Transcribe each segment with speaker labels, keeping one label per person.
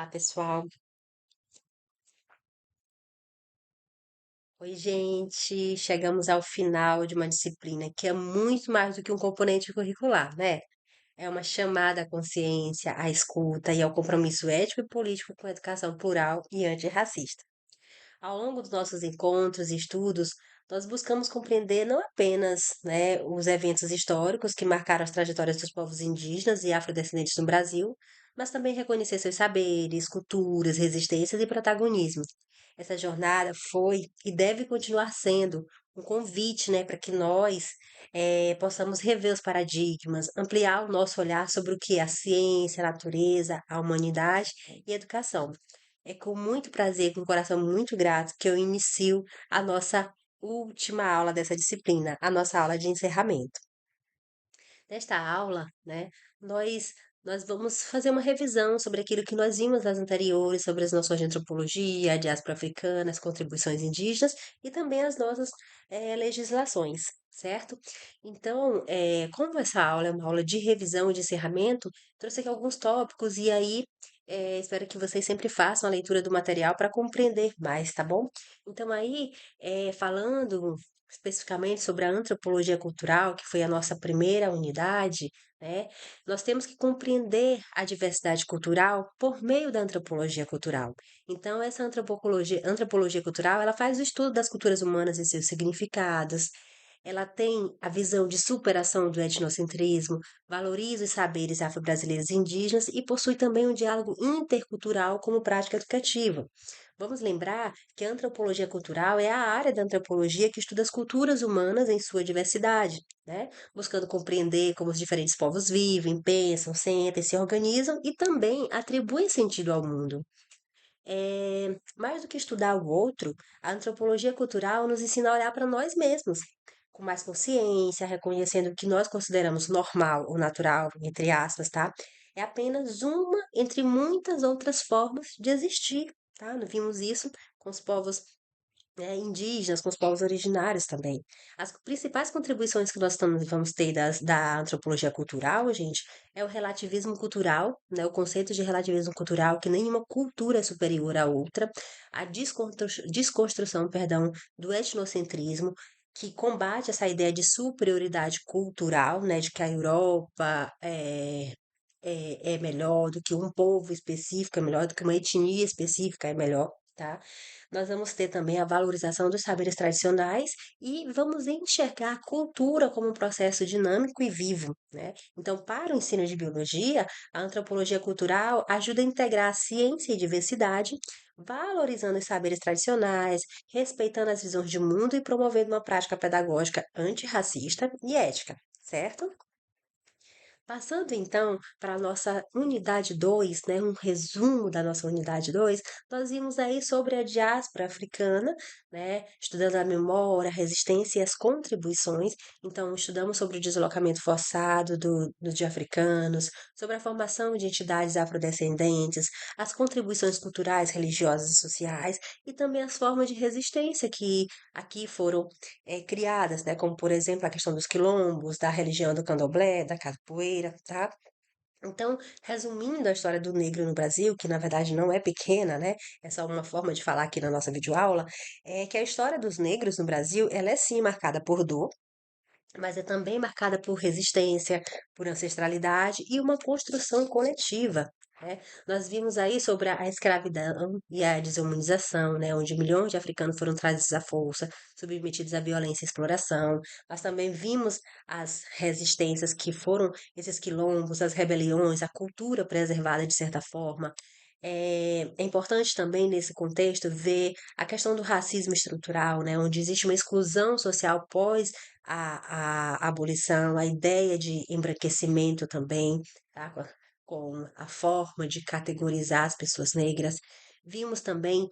Speaker 1: Olá, pessoal. Oi, gente. Chegamos ao final de uma disciplina que é muito mais do que um componente curricular, né? É uma chamada à consciência, à escuta e ao compromisso ético e político com a educação plural e antirracista. Ao longo dos nossos encontros e estudos, nós buscamos compreender não apenas, né, os eventos históricos que marcaram as trajetórias dos povos indígenas e afrodescendentes no Brasil, mas também reconhecer seus saberes, culturas, resistências e protagonismo. Essa jornada foi e deve continuar sendo um convite, né, para que nós possamos rever os paradigmas, ampliar o nosso olhar sobre o que é a ciência, a natureza, a humanidade e a educação. É com muito prazer, com um coração muito grato, que eu inicio a nossa última aula dessa disciplina, a nossa aula de encerramento. Nesta aula, né, nós nós vamos fazer uma revisão sobre aquilo que nós vimos nas anteriores, sobre as noções de antropologia, a diáspora africana, as contribuições indígenas e também as nossas legislações, certo? Então, como essa aula é uma aula de revisão e de encerramento, trouxe aqui alguns tópicos e aí espero que vocês sempre façam a leitura do material para compreender mais, tá bom? Então, aí, falando especificamente sobre a antropologia cultural, que foi a nossa primeira unidade, né? Nós temos que compreender a diversidade cultural por meio da antropologia cultural. Então, essa antropologia cultural, ela faz o estudo das culturas humanas e seus significados. Ela tem a visão de superação do etnocentrismo, valoriza os saberes afro-brasileiros e indígenas e possui também um diálogo intercultural como prática educativa. Vamos lembrar que a antropologia cultural é a área da antropologia que estuda as culturas humanas em sua diversidade, né? Buscando compreender como os diferentes povos vivem, pensam, sentem, se organizam e também atribuem sentido ao mundo. Mais do que estudar o outro, a antropologia cultural nos ensina a olhar para nós mesmos, com mais consciência, reconhecendo o que nós consideramos normal ou natural, entre aspas, tá? É apenas uma entre muitas outras formas de existir, tá? Nós vimos isso com os povos indígenas, com os povos originários também. As principais contribuições que nós vamos ter da antropologia cultural, gente, é o relativismo cultural, né, o conceito de relativismo cultural, que nenhuma cultura é superior à outra, a desconstrução, perdão, do etnocentrismo, que combate essa ideia de superioridade cultural, né, de que a Europa é melhor do que um povo específico, é melhor do que uma etnia específica, é melhor. Tá? Nós vamos ter também a valorização dos saberes tradicionais e vamos enxergar a cultura como um processo dinâmico e vivo, né? Então, para o ensino de biologia, a antropologia cultural ajuda a integrar a ciência e diversidade, valorizando os saberes tradicionais, respeitando as visões de mundo e promovendo uma prática pedagógica antirracista e ética, certo? Passando então para a nossa unidade 2, né, um resumo da nossa unidade 2, nós vimos aí sobre a diáspora africana, né, estudando a memória, a resistência e as contribuições. Então, estudamos sobre o deslocamento forçado de africanos, sobre a formação de entidades afrodescendentes, as contribuições culturais, religiosas e sociais, e também as formas de resistência que aqui foram criadas, né? Como, por exemplo, a questão dos quilombos, da religião do candomblé, da capoeira, tá? Então, resumindo a história do negro no Brasil, que na verdade não é pequena, né? É só uma forma de falar aqui na nossa videoaula, é que a história dos negros no Brasil, ela é sim marcada por dor, mas é também marcada por resistência, por ancestralidade e uma construção coletiva. Né? Nós vimos aí sobre a escravidão e a desumanização, né? Onde milhões de africanos foram trazidos à força, submetidos à violência e exploração. Nós também vimos as resistências que foram esses quilombos, as rebeliões, a cultura preservada de certa forma. É importante também nesse contexto ver a questão do racismo estrutural, né, onde existe uma exclusão social pós a abolição, a ideia de embranquecimento também, tá? Com a forma de categorizar as pessoas negras. Vimos também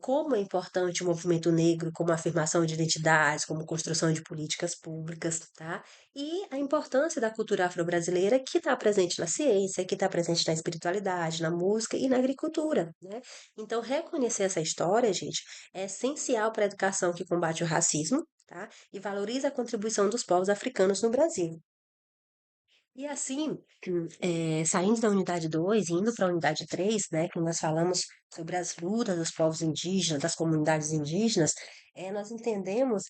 Speaker 1: como é importante o movimento negro como afirmação de identidades, como construção de políticas públicas, tá? E a importância da cultura afro-brasileira que está presente na ciência, que está presente na espiritualidade, na música e na agricultura, né? Então, reconhecer essa história, gente, é essencial para a educação que combate o racismo, tá? E valoriza a contribuição dos povos africanos no Brasil. E assim, saindo da unidade 2 e indo para a unidade 3, né, que nós falamos sobre as lutas dos povos indígenas, das comunidades indígenas, nós entendemos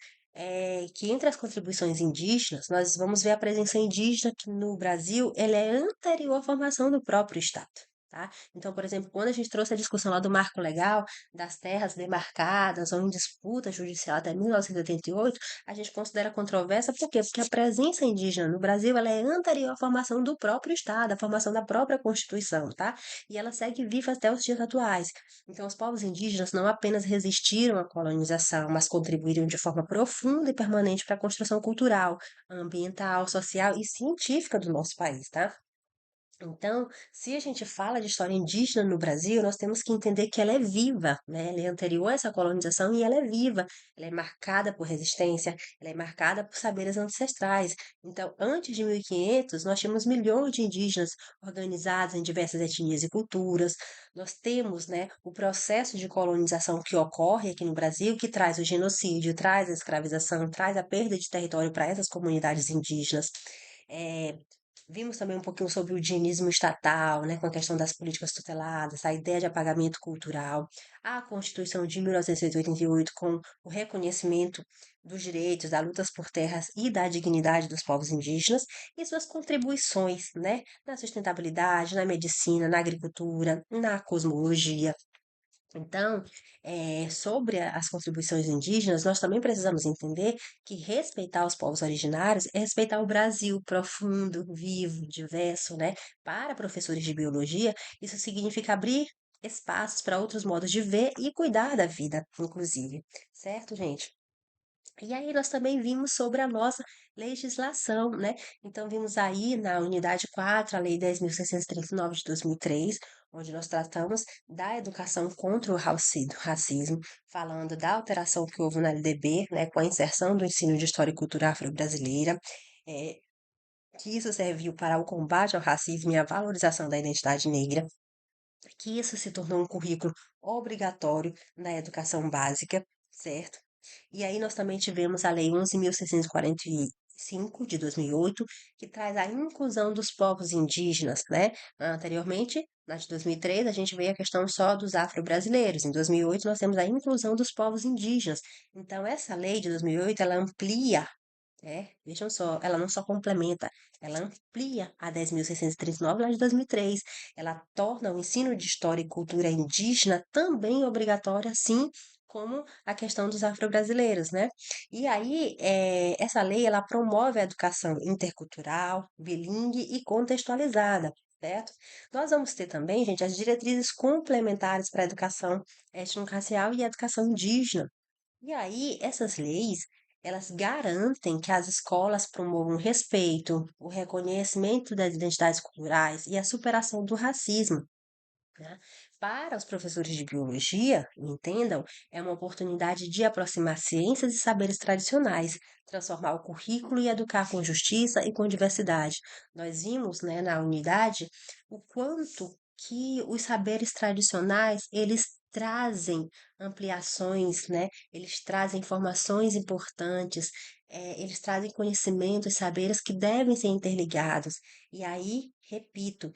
Speaker 1: que entre as contribuições indígenas, nós vamos ver a presença indígena que no Brasil ela é anterior à formação do próprio Estado. Tá? Então, por exemplo, quando a gente trouxe a discussão lá do marco legal, das terras demarcadas ou em disputa judicial até 1988, a gente considera controversa, por quê? Porque a presença indígena no Brasil ela é anterior à formação do próprio Estado, à formação da própria Constituição, tá? E ela segue viva até os dias atuais. Então, os povos indígenas não apenas resistiram à colonização, mas contribuíram de forma profunda e permanente para a construção cultural, ambiental, social e científica do nosso país, tá? Então, se a gente fala de história indígena no Brasil, nós temos que entender que ela é viva, né? Ela é anterior a essa colonização e ela é viva. Ela é marcada por resistência, ela é marcada por saberes ancestrais. Então, antes de 1500, nós tínhamos milhões de indígenas organizados em diversas etnias e culturas. Nós temos, né, o processo de colonização que ocorre aqui no Brasil, que traz o genocídio, traz a escravização, traz a perda de território para essas comunidades indígenas. É, Vimos também um pouquinho sobre o higienismo estatal, né, com a questão das políticas tuteladas, a ideia de apagamento cultural, a Constituição de 1988 com o reconhecimento dos direitos, das lutas por terras e da dignidade dos povos indígenas e suas contribuições, né, na sustentabilidade, na medicina, na agricultura, na cosmologia. Então, sobre as contribuições indígenas, nós também precisamos entender que respeitar os povos originários é respeitar o Brasil profundo, vivo, diverso, né? Para professores de biologia, isso significa abrir espaços para outros modos de ver e cuidar da vida, inclusive. Certo, gente? E aí nós também vimos sobre a nossa legislação, né? Então vimos aí na unidade 4 a Lei 10.639 de 2003, onde nós tratamos da educação contra o racismo, falando da alteração que houve na LDB, né, com a inserção do ensino de História e Cultura Afro-Brasileira, é, que isso serviu para o combate ao racismo e a valorização da identidade negra, que isso se tornou um currículo obrigatório na educação básica, certo? E aí nós também tivemos a Lei 11.645 de 2008, que traz a inclusão dos povos indígenas, né? Anteriormente, na de 2003, a gente vê a questão só dos afro-brasileiros. Em 2008, nós temos a inclusão dos povos indígenas. Então, essa lei de 2008, ela amplia, vejam só, ela não só complementa, ela amplia a 10.639 lá de 2003. Ela torna o ensino de história e cultura indígena também obrigatório, assim como a questão dos afro-brasileiros, né? E aí, essa lei, ela promove a educação intercultural, bilíngue e contextualizada, certo? Nós vamos ter também, gente, as diretrizes complementares para a educação étnico-racial e a educação indígena. E aí, essas leis, elas garantem que as escolas promovam o respeito, o reconhecimento das identidades culturais e a superação do racismo, né? Para os professores de biologia, entendam, é uma oportunidade de aproximar ciências e saberes tradicionais, transformar o currículo e educar com justiça e com diversidade. Nós vimos, né, na unidade o quanto que os saberes tradicionais, eles trazem ampliações, né? Eles trazem informações importantes, eles trazem conhecimentos, saberes que devem ser interligados. E aí, repito,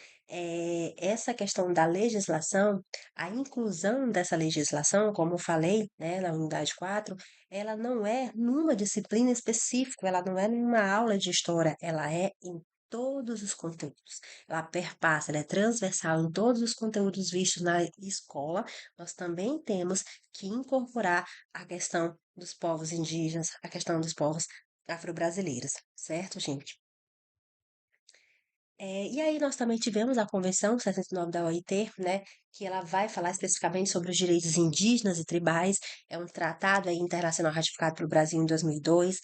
Speaker 1: essa questão da legislação, a inclusão dessa legislação, como eu falei, né, na unidade 4, ela não é numa disciplina específica, ela não é numa aula de história, ela é em todos os conteúdos. Ela perpassa, ela é transversal em todos os conteúdos vistos na escola. Nós também temos que incorporar a questão dos povos indígenas, a questão dos povos afro-brasileiros, certo, gente? E aí nós também tivemos a Convenção 69 da OIT, né, que ela vai falar especificamente sobre os direitos indígenas e tribais. É um tratado aí internacional ratificado pelo Brasil em 2002.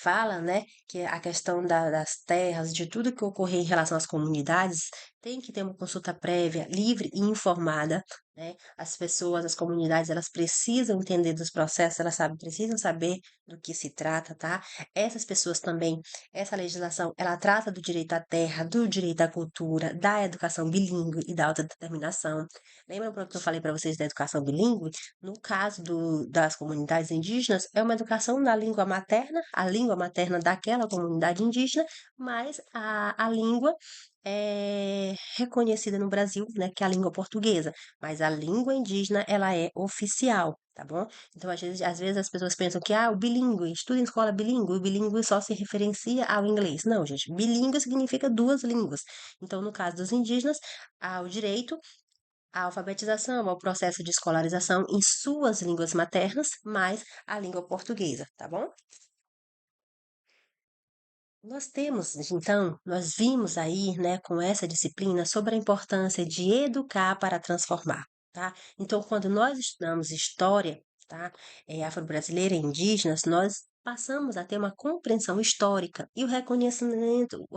Speaker 1: Fala, né, que a questão das terras, de tudo que ocorrer em relação às comunidades, tem que ter uma consulta prévia, livre e informada, né? As pessoas, as comunidades, elas precisam entender dos processos, elas sabem, precisam saber do que se trata, tá? Essas pessoas também, essa legislação, ela trata do direito à terra, do direito à cultura, da educação bilíngue e da autodeterminação. Lembra que eu falei para vocês da educação bilíngue? No caso das comunidades indígenas, é uma educação na língua materna, a língua materna daquela comunidade indígena, mas a língua é reconhecida no Brasil, né, que é a língua portuguesa, mas a língua indígena, ela é oficial, tá bom? Então, às vezes as pessoas pensam que, o bilíngue, estuda em escola bilíngue, o bilíngue só se referencia ao inglês. Não, gente, bilíngue significa duas línguas. Então, no caso dos indígenas, há o direito à alfabetização, ao processo de escolarização em suas línguas maternas, mais a língua portuguesa, tá bom? Nós vimos aí, né, com essa disciplina sobre a importância de educar para transformar, tá? Então, quando nós estudamos história, tá, afro-brasileira e indígenas, nós passamos a ter uma compreensão histórica e o reconhecimento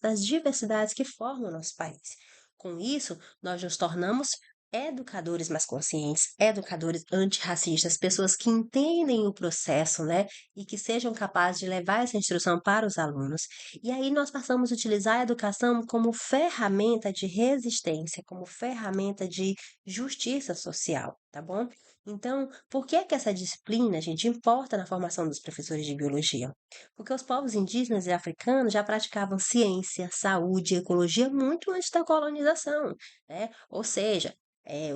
Speaker 1: das diversidades que formam o nosso país. Com isso, nós nos tornamos educadores mais conscientes, educadores antirracistas, pessoas que entendem o processo, né? E que sejam capazes de levar essa instrução para os alunos. E aí nós passamos a utilizar a educação como ferramenta de resistência, como ferramenta de justiça social, tá bom? Então, por que é que essa disciplina, gente, importa na formação dos professores de biologia? Porque os povos indígenas e africanos já praticavam ciência, saúde e ecologia muito antes da colonização, né? Ou seja,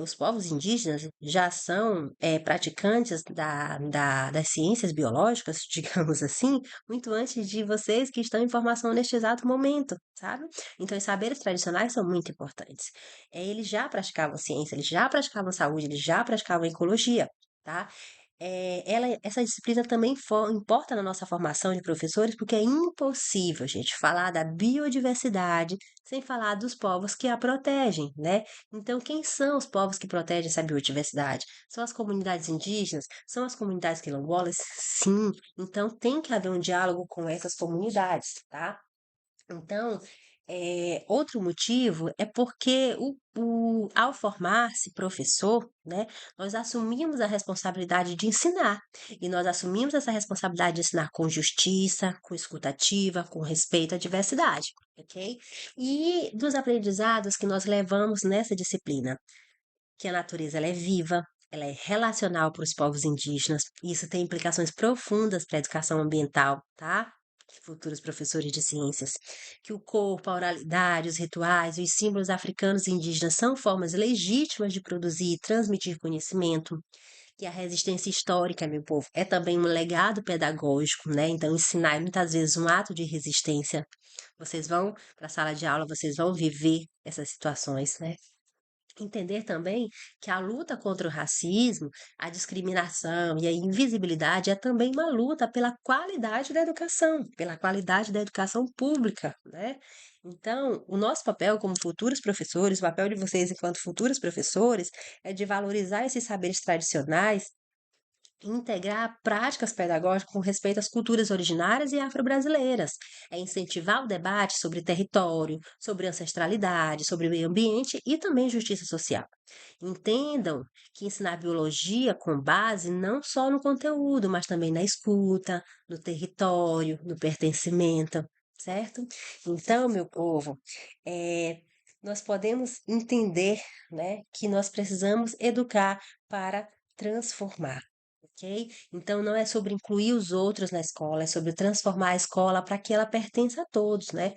Speaker 1: os povos indígenas já são praticantes das ciências biológicas, digamos assim, muito antes de vocês que estão em formação neste exato momento, sabe? Então, os saberes tradicionais são muito importantes. Eles já praticavam ciência, eles já praticavam saúde, eles já praticavam ecologia, tá? Essa disciplina também importa na nossa formação de professores, porque é impossível, gente, falar da biodiversidade sem falar dos povos que a protegem, né? Então, quem são os povos que protegem essa biodiversidade? São as comunidades indígenas? São as comunidades quilombolas? Sim. Então, tem que haver um diálogo com essas comunidades, tá? Então, outro motivo é porque ao formar-se professor, né, nós assumimos a responsabilidade de ensinar. E nós assumimos essa responsabilidade de ensinar com justiça, com escutativa, com respeito à diversidade, ok? E dos aprendizados que nós levamos nessa disciplina, que a natureza ela é viva, ela é relacional para os povos indígenas, e isso tem implicações profundas para a educação ambiental, tá? Futuros professores de ciências, que o corpo, a oralidade, os rituais e os símbolos africanos e indígenas são formas legítimas de produzir e transmitir conhecimento, que a resistência histórica, meu povo, é também um legado pedagógico, né? Então, ensinar é muitas vezes um ato de resistência. Vocês vão para a sala de aula, vocês vão viver essas situações, né? Entender também que a luta contra o racismo, a discriminação e a invisibilidade é também uma luta pela qualidade da educação, pela qualidade da educação pública, né? Então, o nosso papel como futuros professores, o papel de vocês enquanto futuros professores, é de valorizar esses saberes tradicionais, integrar práticas pedagógicas com respeito às culturas originárias e afro-brasileiras. É incentivar o debate sobre território, sobre ancestralidade, sobre meio ambiente e também justiça social. Entendam que ensinar biologia com base não só no conteúdo, mas também na escuta, no território, no pertencimento, certo? Então, meu povo, nós podemos entender, né, que nós precisamos educar para transformar. Ok? Então, não é sobre incluir os outros na escola, é sobre transformar a escola para que ela pertença a todos, né?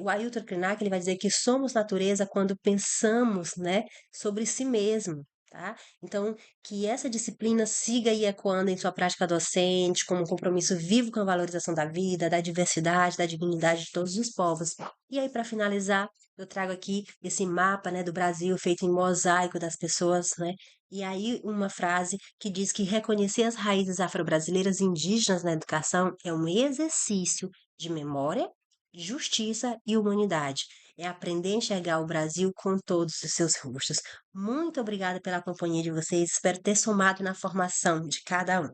Speaker 1: O Ailton Krenak, ele vai dizer que somos natureza quando pensamos, né, sobre si mesmo, tá? Então, que essa disciplina siga aí ecoando em sua prática docente, como um compromisso vivo com a valorização da vida, da diversidade, da dignidade de todos os povos. E aí, para finalizar, eu trago aqui esse mapa, né, do Brasil feito em mosaico das pessoas, né? E aí, uma frase que diz que reconhecer as raízes afro-brasileiras e indígenas na educação é um exercício de memória, justiça e humanidade. É aprender a enxergar o Brasil com todos os seus rostos. Muito obrigada pela companhia de vocês. Espero ter somado na formação de cada um.